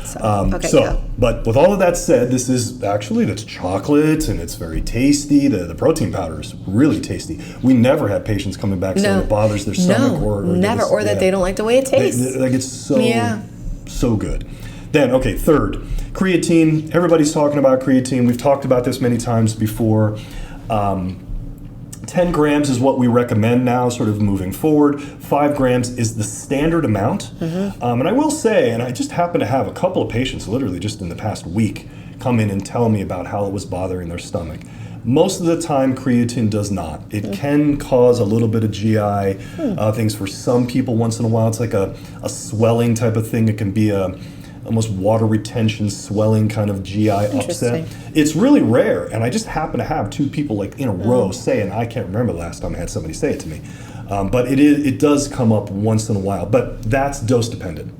So, but with all of that said, this is actually, that's chocolate, and it's very tasty. The protein powder is really tasty. We never have patients coming back saying it bothers their stomach or never, or that they don't like the way it tastes. Like, it's so good. Then, okay, third, creatine. Everybody's talking about creatine. We've talked about this many times before. 10 grams is what we recommend now, sort of moving forward. 5 grams is the standard amount. And I will say, and I just happen to have a couple of patients literally just in the past week come in and tell me about how it was bothering their stomach. Most of the time, creatine does not. It can cause a little bit of GI things for some people once in a while. It's like a swelling type of thing. It can be almost water retention, swelling kind of GI upset. It's really rare, and I just happen to have 2 people like in a row say, and I can't remember the last time I had somebody say it to me, but it does come up once in a while, but that's dose dependent.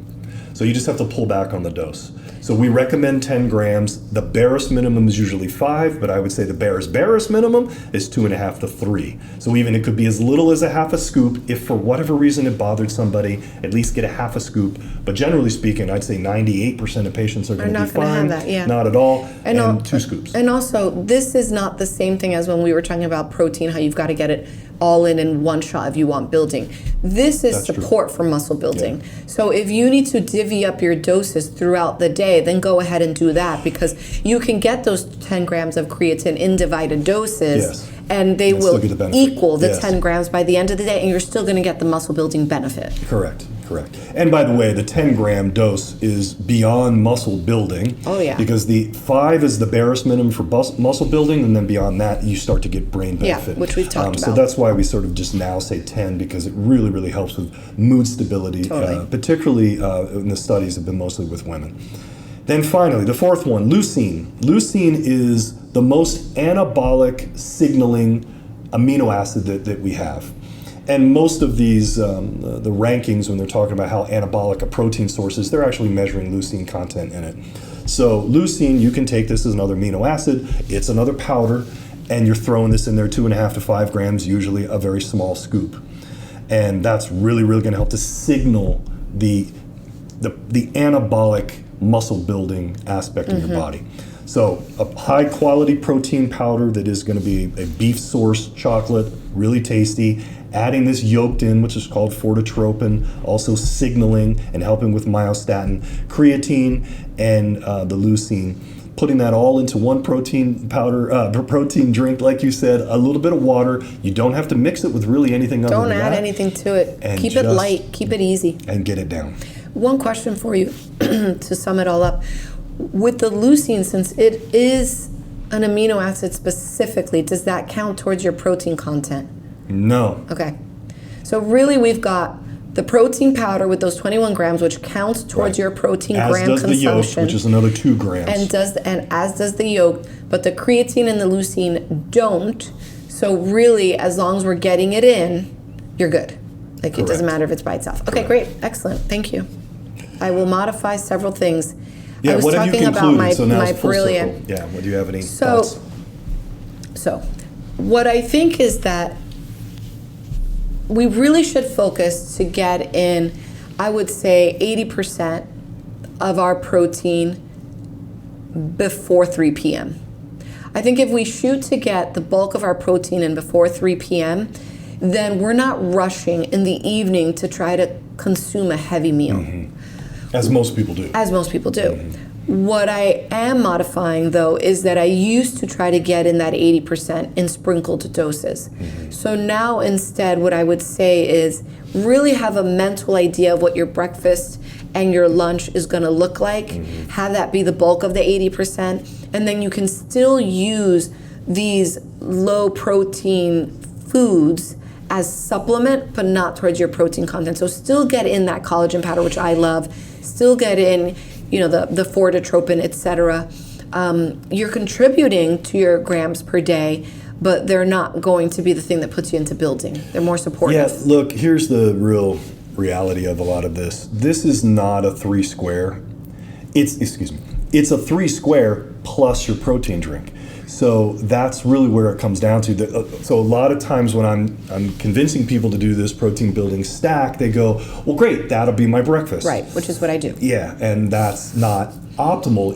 So you just have to pull back on the dose. So we recommend 10 grams. The barest minimum is usually 5, but I would say the barest minimum is 2.5 to 3. So even it could be as little as a half a scoop. If for whatever reason it bothered somebody, at least get a half a scoop. But generally speaking, I'd say 98% of patients are going to be fine. Not at all. And 2 scoops. And also, this is not the same thing as when we were talking about protein, how you've got to get it all in one shot if you want building. This is support for muscle building. So if you need to divvy up your doses throughout the day, then go ahead and do that, because you can get those 10 grams of creatine in divided doses, and they will equal the 10 grams by the end of the day, and you're still going to get the muscle building benefit. Correct. And by the way, the 10-gram dose is beyond muscle building. Oh, yeah. Because the 5 is the barest minimum for muscle building, and then beyond that, you start to get brain benefit. Yeah, which we've talked about. So that's why we sort of just now say 10, because it really, really helps with mood stability, particularly in the studies have been mostly with women. Then finally, the 4th one, leucine. Leucine is the most anabolic signaling amino acid that we have. And most of these, the rankings, when they're talking about how anabolic a protein source is, they're actually measuring leucine content in it. So leucine, you can take this as another amino acid. It's another powder, and you're throwing this in there 2.5 to 5 grams, usually a very small scoop. And that's really, really going to help to signal the anabolic muscle building aspect of your body. So a high quality protein powder that is going to be a beef source chocolate, really tasty. Adding this yolked in, which is called fortitropin, also signaling and helping with myostatin, creatine, and the leucine. Putting that all into one protein powder, protein drink, like you said, a little bit of water. You don't have to mix it with really anything other than that. Don't add anything to it. Keep it light, keep it easy. And get it down. One question for you to sum it all up. With the leucine, since it is an amino acid specifically, does that count towards your protein content? No. Okay. So really we've got the protein powder with those 21 grams, which counts towards your protein gram consumption. As does the yolk, which is another 2 grams. And as does the yolk, but the creatine and the leucine don't. So really, as long as we're getting it in, you're good. Like, it doesn't matter if it's by itself. Okay, great. Excellent. Thank you. I will modify several things. Yeah, I was what have you talking about concluded? my, So now my it's full brilliant. circle. Yeah, what do you have any thoughts? So, what I think is that we really should focus to get in, I would say, 80% of our protein before 3 p.m. I think if we shoot to get the bulk of our protein in before 3 p.m., then we're not rushing in the evening to try to consume a heavy meal. As most people do. As most people do. What I am modifying, though, is that I used to try to get in that 80% in sprinkled doses. So now instead, what I would say is really have a mental idea of what your breakfast and your lunch is going to look like. Have that be the bulk of the 80%. And then you can still use these low protein foods as supplement, but not towards your protein content. So still get in that collagen powder, which I love. Still get in, the fortitropin, etc. You're contributing to your grams per day, but they're not going to be the thing that puts you into building. They're more supportive. Yeah, look, here's the real reality of a lot of this. This is not a 3 square. It's a 3 square plus your protein drink. So that's really where it comes down to. So a lot of times when I'm convincing people to do this protein building stack, they go, well, great, that'll be my breakfast. Right, which is what I do. Yeah, and that's not optimal.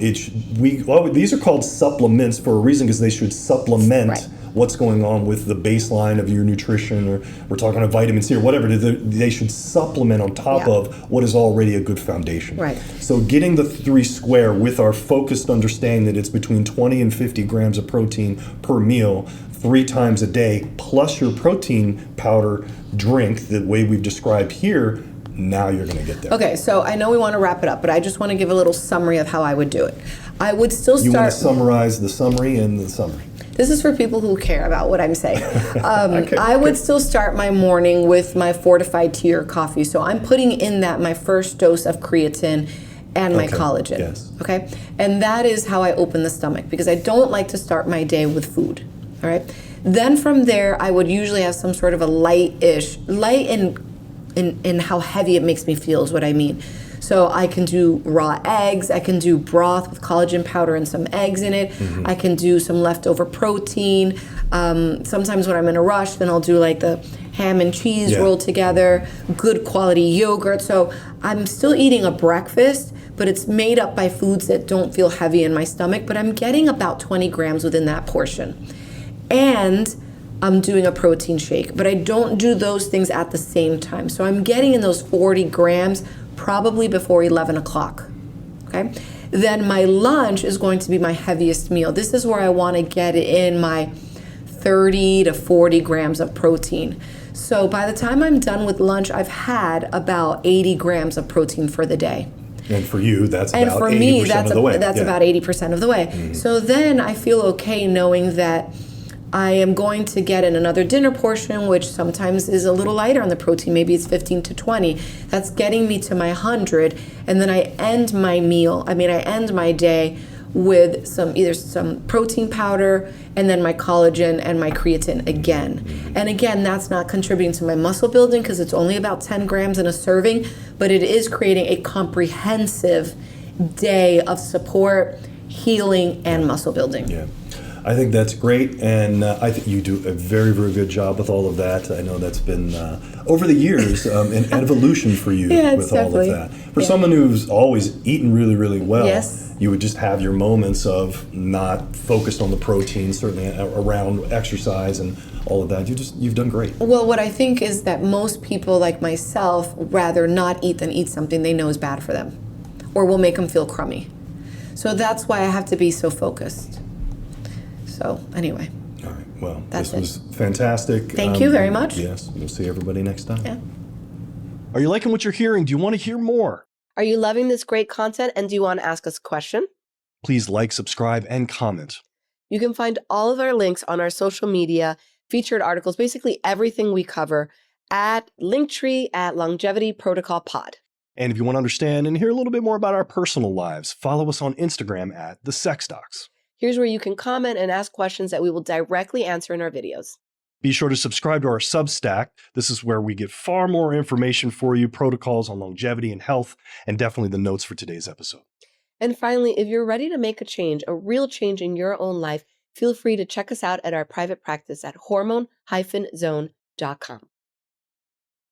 These are called supplements for a reason, because they should supplement what's going on with the baseline of your nutrition, or we're talking about vitamin C or whatever. They should supplement on top of what is already a good foundation. Right. So getting the 3 square with our focused understanding that it's between 20 and 50 grams of protein per meal 3 times a day, plus your protein powder drink, the way we've described here, now you're going to get there. Okay, so I know we want to wrap it up, but I just want to give a little summary of how I would do it. I would still start... You want to summarize the summary and the summary. This is for people who care about what I'm saying. Okay, I would still start my morning with my fortified tea or coffee. So I'm putting in that my first dose of creatine and my collagen. Yes. Okay? And that is how I open the stomach, because I don't like to start my day with food. All right? Then from there, I would usually have some sort of a light in how heavy it makes me feel is what I mean. So I can do raw eggs, I can do broth with collagen powder and some eggs in it, I can do some leftover protein. Sometimes when I'm in a rush, then I'll do like the ham and cheese rolled together, good quality yogurt. So I'm still eating a breakfast, but it's made up by foods that don't feel heavy in my stomach, but I'm getting about 20 grams within that portion. And I'm doing a protein shake, but I don't do those things at the same time. So I'm getting in those 40 grams probably before 11 o'clock, okay? Then my lunch is going to be my heaviest meal. This is where I want to get in my 30 to 40 grams of protein. So by the time I'm done with lunch, I've had about 80 grams of protein for the day. And for you, that's about 80% for me, of the way. That's about 80% of the way. So then I feel okay knowing that I am going to get in another dinner portion, which sometimes is a little lighter on the protein. Maybe it's 15 to 20. That's getting me to my 100. And then I end my day with either some protein powder and then my collagen and my creatine again. And again, that's not contributing to my muscle building because it's only about 10 grams in a serving, but it is creating a comprehensive day of support, healing, and muscle building. Yeah. I think that's great, and I think you do a very, very good job with all of that. I know that's been, over the years, an evolution for you with all of that. For someone who's always eaten really, really well, you would just have your moments of not focused on the protein, certainly around exercise and all of that. You've done great. Well, what I think is that most people like myself rather not eat than eat something they know is bad for them or will make them feel crummy. So that's why I have to be so focused. So anyway. All right. Well, this was fantastic. Thank you very much. Yes. We'll see everybody next time. Yeah. Are you liking what you're hearing? Do you want to hear more? Are you loving this great content and do you want to ask us a question? Please like, subscribe, and comment. You can find all of our links on our social media, featured articles, basically everything we cover at Linktree at Longevity Protocol Pod. And if you want to understand and hear a little bit more about our personal lives, follow us on Instagram at The Sex Docs. Here's where you can comment and ask questions that we will directly answer in our videos. Be sure to subscribe to our Substack. This is where we get far more information for you, protocols on longevity and health, and definitely the notes for today's episode. And finally, if you're ready to make a change, a real change in your own life, feel free to check us out at our private practice at hormone-zone.com.